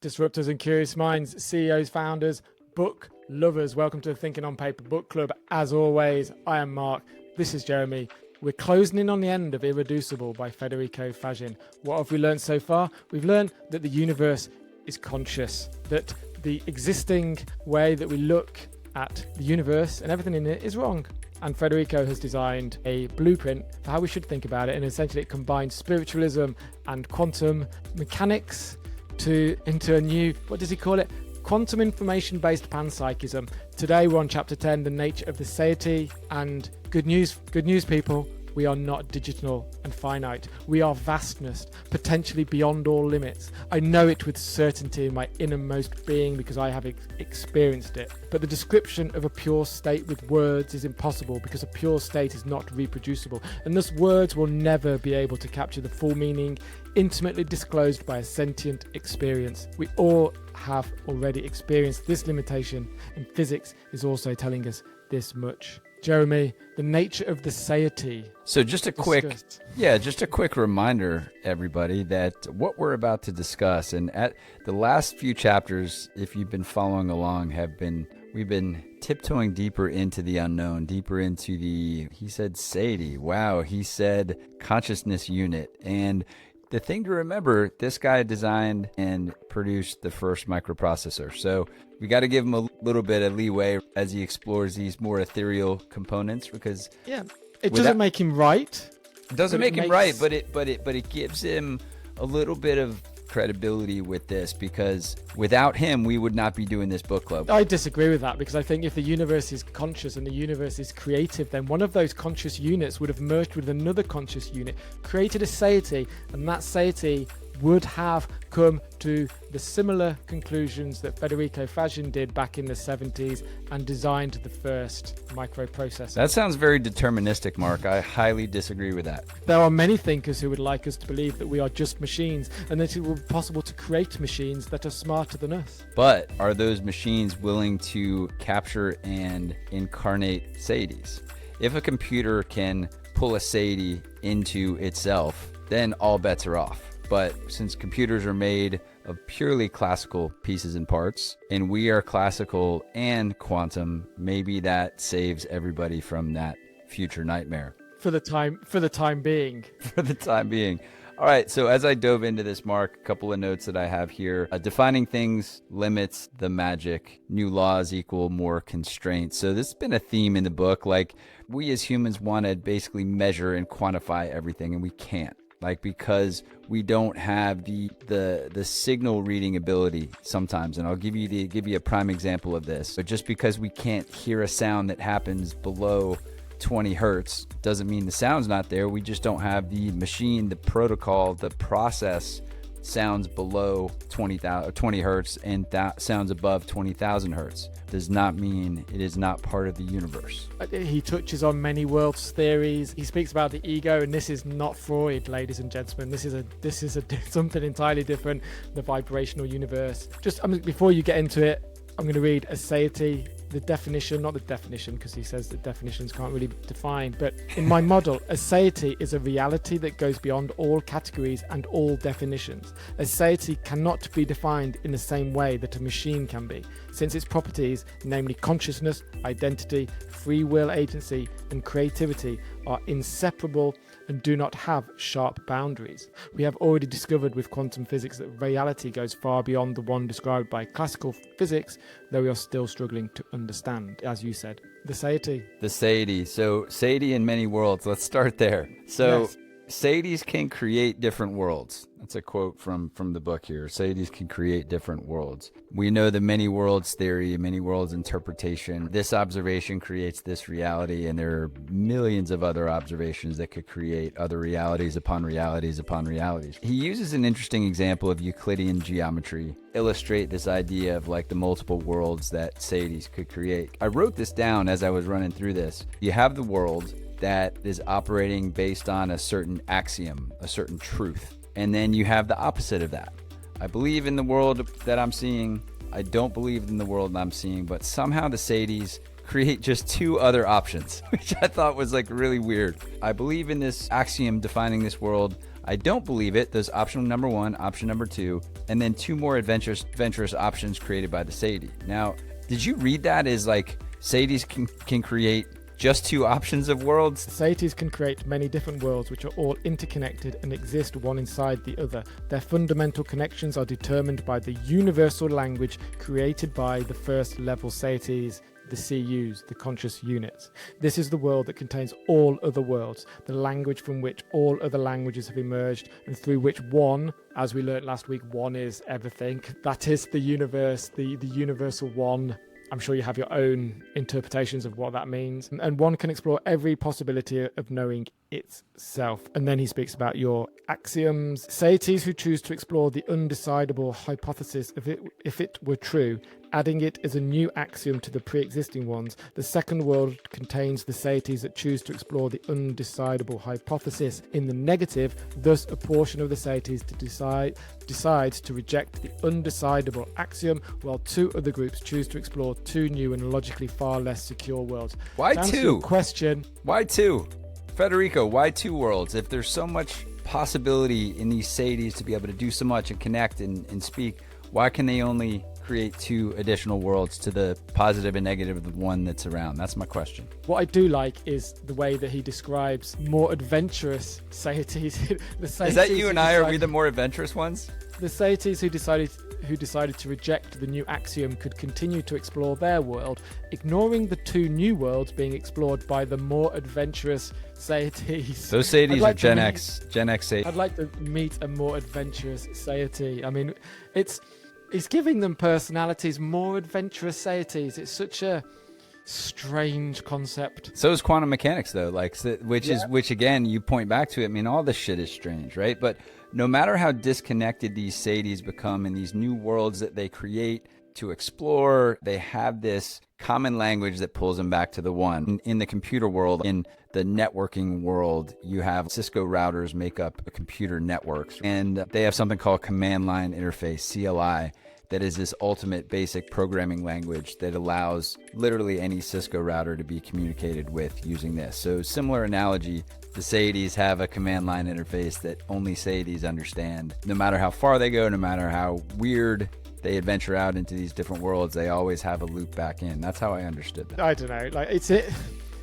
Disruptors and curious minds, CEOs, founders, book lovers. Welcome to the Thinking on Paper Book Club. As always, I am Mark. This is Jeremy. We're closing in on the end of Irreducible by Federico Faggin. What have we learned so far? We've learned that the universe is conscious, that the existing way that we look at the universe and everything in it is wrong. And Federico has designed a blueprint for how we should think about it. And essentially it combines spiritualism and quantum mechanics into a new, what does he call it? Quantum information-based panpsychism. Today we're on chapter 10, the nature of the seity. And good news people, we are not digital and finite. We are vastness, potentially beyond all limits. I know it with certainty in my innermost being because I have experienced it. But the description of a pure state with words is impossible because a pure state is not reproducible. And thus words will never be able to capture the full meaning intimately disclosed by a sentient experience. We all have already experienced this limitation, and physics is also telling us this much. Jeremy, the nature of the seity. So just a quick reminder, everybody, that what we're about to discuss, and at the last few chapters, if you've been following along, we've been tiptoeing deeper into the unknown, deeper into he said seity. Wow, he said consciousness unit. And the thing to remember, this guy designed and produced the first microprocessor. So we got to give him a little bit of leeway as he explores these more ethereal components, because it doesn't make him right. It doesn't make him right, but it gives him a little bit of credibility with this, because without him we would not be doing this book club. I disagree with that, because I think if the universe is conscious and the universe is creative, then one of those conscious units would have merged with another conscious unit, created a seity, and that seity would have come to the similar conclusions that Federico Faggin did back in the 70s and designed the first microprocessor. That sounds very deterministic, Mark. I highly disagree with that. There are many thinkers who would like us to believe that we are just machines and that it will be possible to create machines that are smarter than us. But are those machines willing to capture and incarnate seities? If a computer can pull a seity into itself, then all bets are off. But since computers are made of purely classical pieces and parts, and we are classical and quantum, maybe that saves everybody from that future nightmare. For the time being. For the time being. All right, so as I dove into this, Mark, a couple of notes that I have here. Defining things limits the magic. New laws equal more constraints. So this has been a theme in the book. Like, we as humans want to basically measure and quantify everything, and we can't. Because we don't have the signal reading ability sometimes. And I'll give you a prime example of this. So just because we can't hear a sound that happens below 20 hertz doesn't mean the sound's not there. We just don't have the machine, the protocol, the process sounds below 20 hertz and that sounds above 20,000 hertz. Does not mean it is not part of the universe. He touches on many worlds theories. He speaks about the ego, and this is not Freud, ladies and gentlemen. This is something entirely different. The vibrational universe. Before you get into it, I'm going to read a seity. The definition, not the definition, because he says that definitions can't really define, but in my model, a seity is a reality that goes beyond all categories and all definitions. A seity cannot be defined in the same way that a machine can be, since its properties, namely consciousness, identity, free will agency, and creativity, are inseparable and do not have sharp boundaries. We have already discovered with quantum physics that reality goes far beyond the one described by classical physics, though we are still struggling to understand, as you said. The seity. The seity. So, seity in many worlds. Let's start there. So, yes. Seities can create different worlds. That's a quote from the book here. Seities can create different worlds. We know the many worlds theory, many worlds interpretation. This observation creates this reality, and there are millions of other observations that could create other realities upon realities upon realities. He uses an interesting example of Euclidean geometry, illustrate this idea of like the multiple worlds that seities could create. I wrote this down as I was running through this. You have the world that is operating based on a certain axiom, a certain truth. And then you have the opposite of that. I believe in the world that I'm seeing. I don't believe in the world that I'm seeing, but somehow the seities create just two other options, which I thought was like really weird. I believe in this axiom defining this world. I don't believe it. There's option number 1, option number 2, and then 2 more adventurous options created by the Seity. Now, did you read that as like Seities can create just 2 options of worlds? Seities can create many different worlds which are all interconnected and exist one inside the other. Their fundamental connections are determined by the universal language created by the first level Seities, the CUs, the conscious units. This is the world that contains all other worlds, the language from which all other languages have emerged, and through which one, as we learnt last week, one is everything. That is the universe, the universal one. I'm sure you have your own interpretations of what that means. And one can explore every possibility of knowing itself. And then he speaks about your axioms. Seities who choose to explore the undecidable hypothesis of it, if it were true, adding it as a new axiom to the pre-existing ones. The second world contains the Seities that choose to explore the undecidable hypothesis in the negative. Thus, a portion of the Seities decides to reject the undecidable axiom, while 2 other groups choose to explore 2 new and logically far less secure worlds. Why to answer 2? your question. Why 2? Federico, why 2 worlds? If there's so much possibility in these Seities to be able to do so much and connect and speak, why can they only create 2 additional worlds to the positive and negative of the one that's around? That's my question. What I do like is the way that he describes more adventurous Seities. Is that you and I? Are we the more adventurous ones? The Seities who decided to reject the new axiom could continue to explore their world, ignoring the 2 new worlds being explored by the more adventurous Seities. Those Seities are Gen X Seities. I'd like to meet a more adventurous Seity. I mean, He's giving them personalities, more adventurous Seities. It's such a strange concept. So is quantum mechanics, though, which again, you point back to it. I mean, all this shit is strange, right? But no matter how disconnected these Seities become in these new worlds that they create to explore, they have this common language that pulls them back to the one. In the computer world, in the networking world, you have Cisco routers make up a computer networks, and they have something called command line interface, CLI, that is this ultimate basic programming language that allows literally any Cisco router to be communicated with using this. So similar analogy, the Seities have a command line interface that only Seities understand. No matter how far they go, no matter how weird they adventure out into these different worlds, they always have a loop back in. That's how I understood that. I don't know,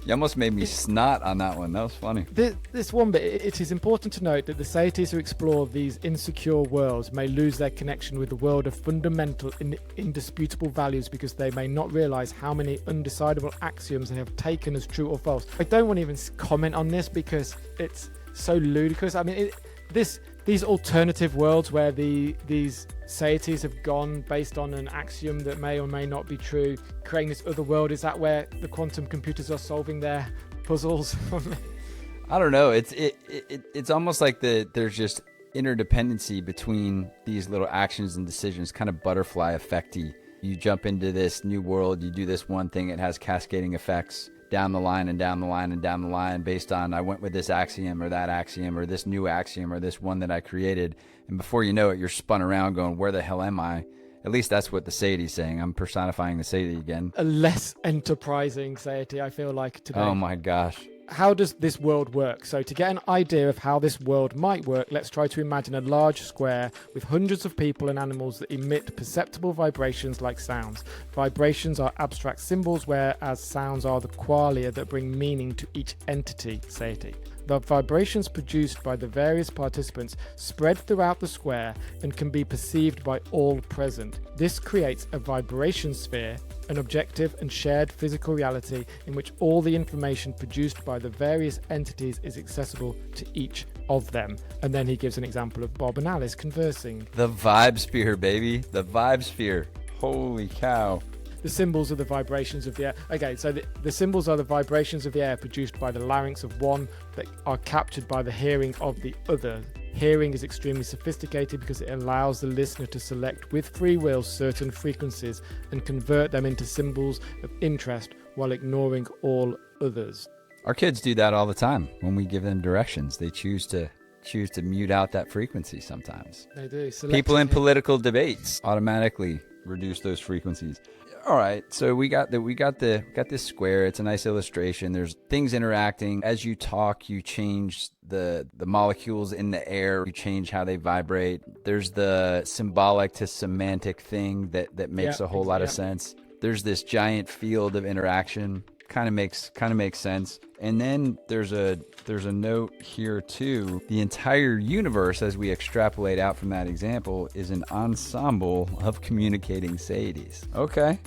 You almost made me snot on that one. That was funny. This one bit, it is important to note that the Seities who explore these insecure worlds may lose their connection with the world of fundamental indisputable values because they may not realize how many undecidable axioms they have taken as true or false. I don't want to even comment on this because it's so ludicrous. I mean, these alternative worlds where these Seities have gone based on an axiom that may or may not be true, creating this other world, is that where the quantum computers are solving their puzzles? I don't know. It's almost like there's just interdependency between these little actions and decisions, kind of butterfly effecty. You jump into this new world, you do this one thing, it has cascading effects down the line and down the line and down the line based on I went with this axiom or that axiom or this new axiom or this one that I created. And before you know it, you're spun around going, where the hell am I? At least that's what the Seity's saying. I'm personifying the Seity again. A less enterprising Seity, I feel like, today. Oh my gosh. How does this world work? So to get an idea of how this world might work, let's try to imagine a large square with hundreds of people and animals that emit perceptible vibrations like sounds. Vibrations are abstract symbols, whereas sounds are the qualia that bring meaning to each entity, Seity. The vibrations produced by the various participants spread throughout the square and can be perceived by all present. This creates a vibration sphere, an objective and shared physical reality in which all the information produced by the various entities is accessible to each of them. And then he gives an example of Bob and Alice conversing. The vibe sphere, baby. The vibe sphere. Holy cow. The symbols are the vibrations of the air. Okay, so the symbols are the vibrations of the air produced by the larynx of one that are captured by the hearing of the other. Hearing is extremely sophisticated because it allows the listener to select with free will certain frequencies and convert them into symbols of interest while ignoring all others. Our kids do that all the time. When we give them directions, they choose to mute out that frequency sometimes. They do. People in political debates automatically reduce those frequencies. All right, so we got this square. It's a nice illustration. There's things interacting. As you talk, you change the molecules in the air. You change how they vibrate. There's the symbolic to semantic thing that makes a whole lot of sense. There's this giant field of interaction. Kind of makes sense. And then there's a note here too. The entire universe, as we extrapolate out from that example, is an ensemble of communicating seities. Okay.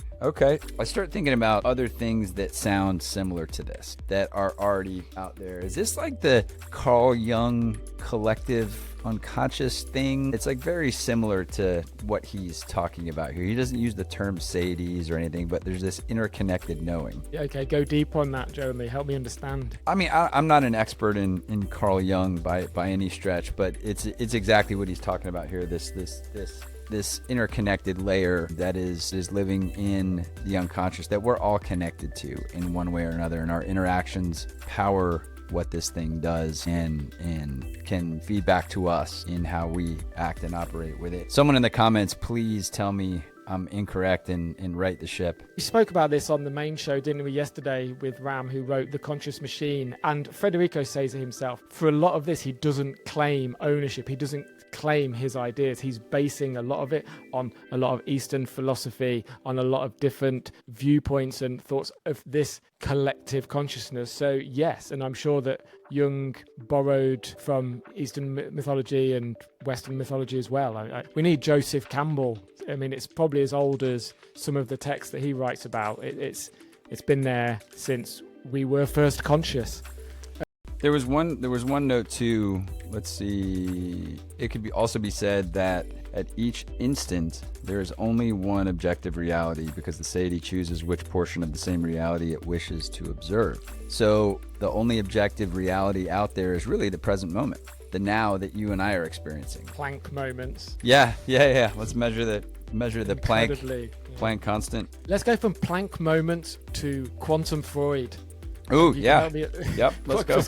I start thinking about other things that sound similar to this that are already out there. Is this like the Carl Jung collective unconscious thing? It's like very similar to what he's talking about here. He doesn't use the term seities or anything, but there's this interconnected knowing. Yeah, okay, go deep on that, Jeremy. Help me understand. I mean, I'm not an expert in Carl Jung by any stretch, but it's exactly what he's talking about here. This interconnected layer that is living in the unconscious that we're all connected to in one way or another, and our interactions power what this thing does and can feed back to us in how we act and operate with it. Someone in the comments, please tell me I'm incorrect and right the ship. We spoke about this on the main show, didn't we, yesterday with Ram, who wrote The Conscious Machine. And Federico says it himself, for a lot of this, he doesn't claim ownership. He doesn't claim his ideas. He's basing a lot of it on a lot of Eastern philosophy, on a lot of different viewpoints and thoughts of this collective consciousness. So yes, and I'm sure that Jung borrowed from Eastern mythology and Western mythology as well. We need Joseph Campbell. I mean, it's probably as old as some of the texts that he writes about. It's been there since we were first conscious. There was one note too. Let's see. It could also be said that at each instant there is only one objective reality because the seity chooses which portion of the same reality it wishes to observe. So the only objective reality out there is really the present moment, the now that you and I are experiencing. Planck moments. Yeah. Let's measure the Planck constant. Let's go from Planck moments to quantum Freud. Oh yeah. Yep. Let's go.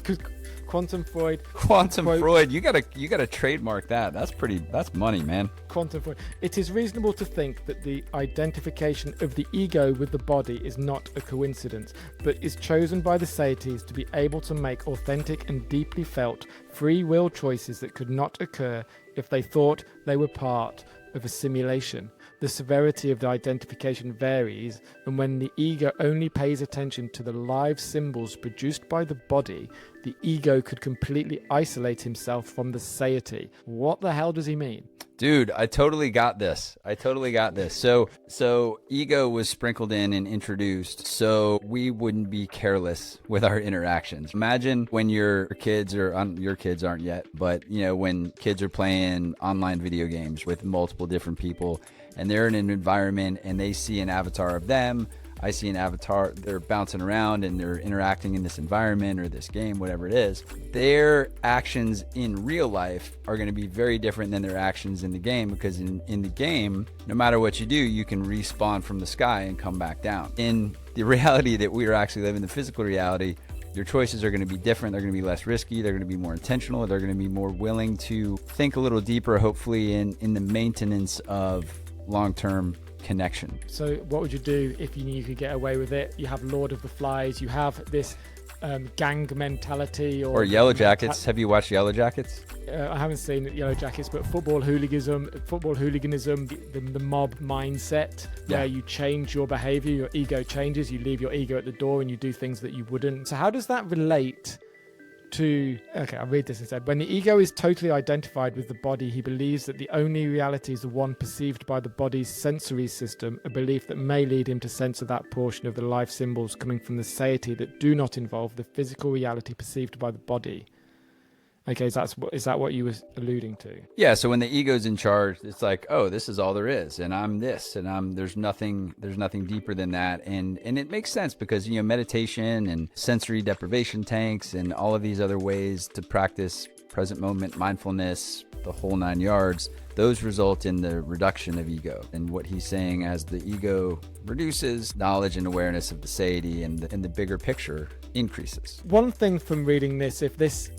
Quantum Freud. Freud. You gotta trademark that. That's money, man. Quantum Freud. It is reasonable to think that the identification of the ego with the body is not a coincidence, but is chosen by the seities to be able to make authentic and deeply felt free will choices that could not occur if they thought they were part of a simulation. The severity of the identification varies, and when the ego only pays attention to the live symbols produced by the body, the ego could completely isolate himself from the seity. What the hell does he mean? Dude, I totally got this. So ego was sprinkled in and introduced so we wouldn't be careless with our interactions. Imagine when your kids aren't yet, but when kids are playing online video games with multiple different people and they're in an environment and they see an avatar of them. I see an avatar, they're bouncing around and they're interacting in this environment or this game, whatever it is. Their actions in real life are going to be very different than their actions in the game, because in the game, no matter what you do, you can respawn from the sky and come back down. In the reality that we are actually living, the physical reality, your choices are going to be different. They're going to be less risky. They're going to be more intentional. They're going to be more willing to think a little deeper, hopefully, in the maintenance of long-term connection. So what would you do if you knew you could get away with it? You have Lord of the Flies, you have this gang mentality, or Yellow Jackets. Have you watched Yellow Jackets? I haven't seen Yellow Jackets, but football hooliganism, the mob mindset, where you change your behavior, your ego changes, you leave your ego at the door and you do things that you wouldn't. So how does that relate to, okay, I'll read this instead. When the ego is totally identified with the body, he believes that the only reality is the one perceived by the body's sensory system, a belief that may lead him to censor that portion of the life symbols coming from the seity that do not involve the physical reality perceived by the body. Okay, is that what you were alluding to? Yeah, so when the ego's in charge, it's like, oh, this is all there is, and I'm this, and there's nothing deeper than that, and it makes sense because meditation and sensory deprivation tanks and all of these other ways to practice present moment, mindfulness, the whole 9 yards, those result in the reduction of ego. And what he's saying, as the ego reduces, knowledge and awareness of the seity and the bigger picture increases. One thing from reading this,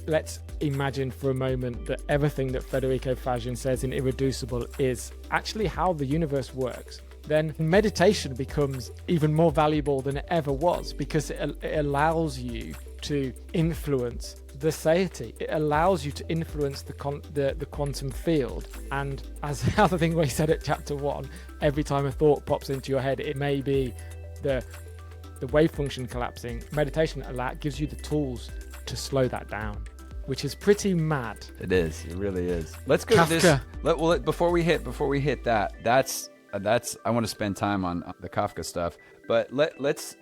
let's imagine for a moment that everything that Federico Faggin says in Irreducible is actually how the universe works, then meditation becomes even more valuable than it ever was, because it allows you to influence the seity. It allows you to influence the quantum field. And as the other thing we said at chapter 1, every time a thought pops into your head, it may be the wave function collapsing. Meditation gives you the tools to slow that down, which is pretty mad. It is. It really is. Let's go Kafka. to this. Before we hit that, that's I want to spend time on the Kafka stuff. But let's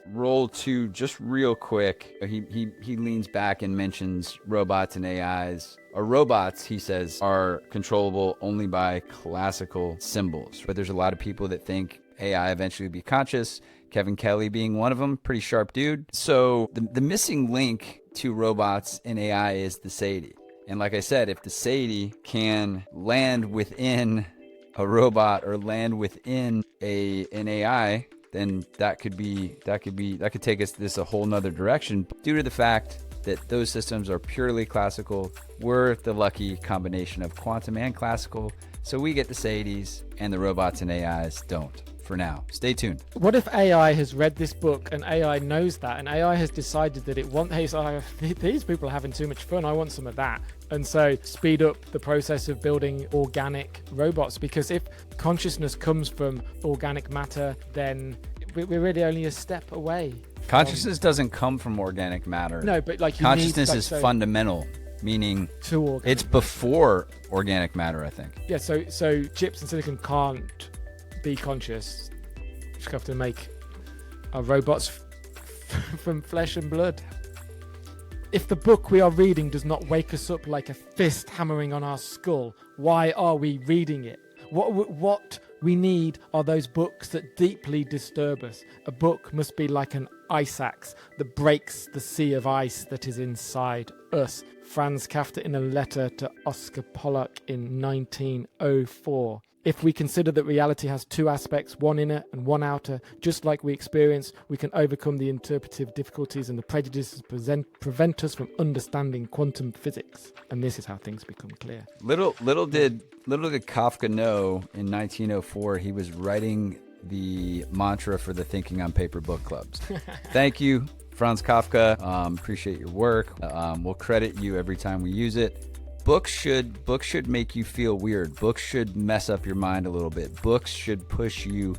roll to just real quick. He leans back and mentions robots and AIs. Or robots, he says, are controllable only by classical symbols. But there's a lot of people that think AI eventually will be conscious. Kevin Kelly being one of them, pretty sharp dude. So the missing link to robots and AI is the seity. And like I said, if the seity can land within a robot or land within an AI, then that could take us this a whole nother direction. Due to the fact that those systems are purely classical, we're the lucky combination of quantum and classical. So we get the seities and the robots and AIs don't. For now, stay tuned. What if AI has read this book and AI knows that, and AI has decided that these people are having too much fun, I want some of that, and so speed up the process of building organic robots? Because if consciousness comes from organic matter, then we're really only a step away. Consciousness doesn't come from organic matter. No, but consciousness is fundamental, meaning it's before organic matter, I think. Yeah, so chips and silicon can't be conscious. You just have to make our robots from flesh and blood. If the book we are reading does not wake us up like a fist hammering on our skull, why are we reading it? What we need are those books that deeply disturb us. A book must be like an ice axe that breaks the sea of ice that is inside us. Franz Kafka in a letter to Oscar Pollock in 1904. If we consider that reality has two aspects, one inner and one outer, just like we experience, we can overcome the interpretive difficulties and the prejudices prevent us from understanding quantum physics. And this is how things become clear. Little did Kafka know in 1904 he was writing the mantra for the Thinking on Paper book clubs. Thank you, Franz Kafka. Appreciate your work. We'll credit you every time we use it. Books should make you feel weird. Books should mess up your mind a little bit. Books should push you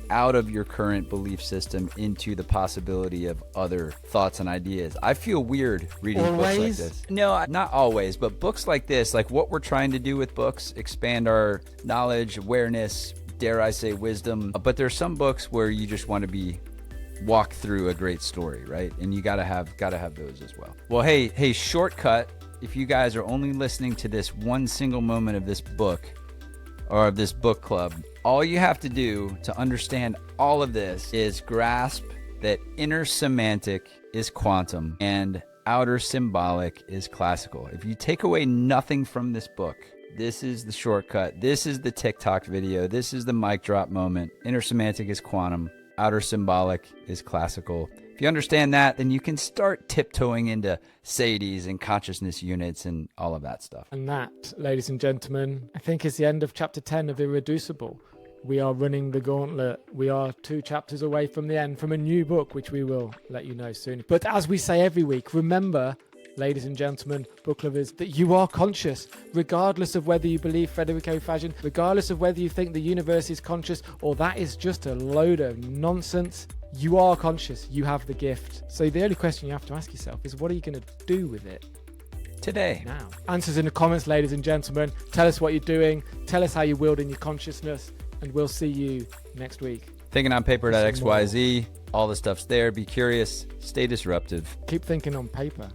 out of your current belief system into the possibility of other thoughts and ideas. I feel weird reading books like this. No, not always, but books like this, like what we're trying to do with books, expand our knowledge, awareness, dare I say wisdom. But there's some books where you just want to walk through a great story, right? And you gotta have those as well. Well, hey, shortcut. If you guys are only listening to this one single moment of this book or of this book club, all you have to do to understand all of this is grasp that inner semantic is quantum and outer symbolic is classical. If you take away nothing from this book, this is the shortcut. This is the TikTok video. This is the mic drop moment. Inner semantic is quantum. Outer symbolic is classical. If you understand that, then you can start tiptoeing into seities and consciousness units and all of that stuff. And that, ladies and gentlemen, I think is the end of chapter 10 of Irreducible. We are running the gauntlet. We are 2 chapters away from the end, from a new book, which we will let you know soon. But as we say every week, remember, ladies and gentlemen, book lovers, that you are conscious, regardless of whether you believe Federico Faggin, regardless of whether you think the universe is conscious or that is just a load of nonsense. You are conscious. You have the gift. So the only question you have to ask yourself is, what are you going to do with it today? Now. Answers in the comments, ladies and gentlemen. Tell us what you're doing. Tell us how you're wielding your consciousness. And we'll see you next week. Thinking on paper.xyz. All the stuff's there. Be curious. Stay disruptive. Keep thinking on paper.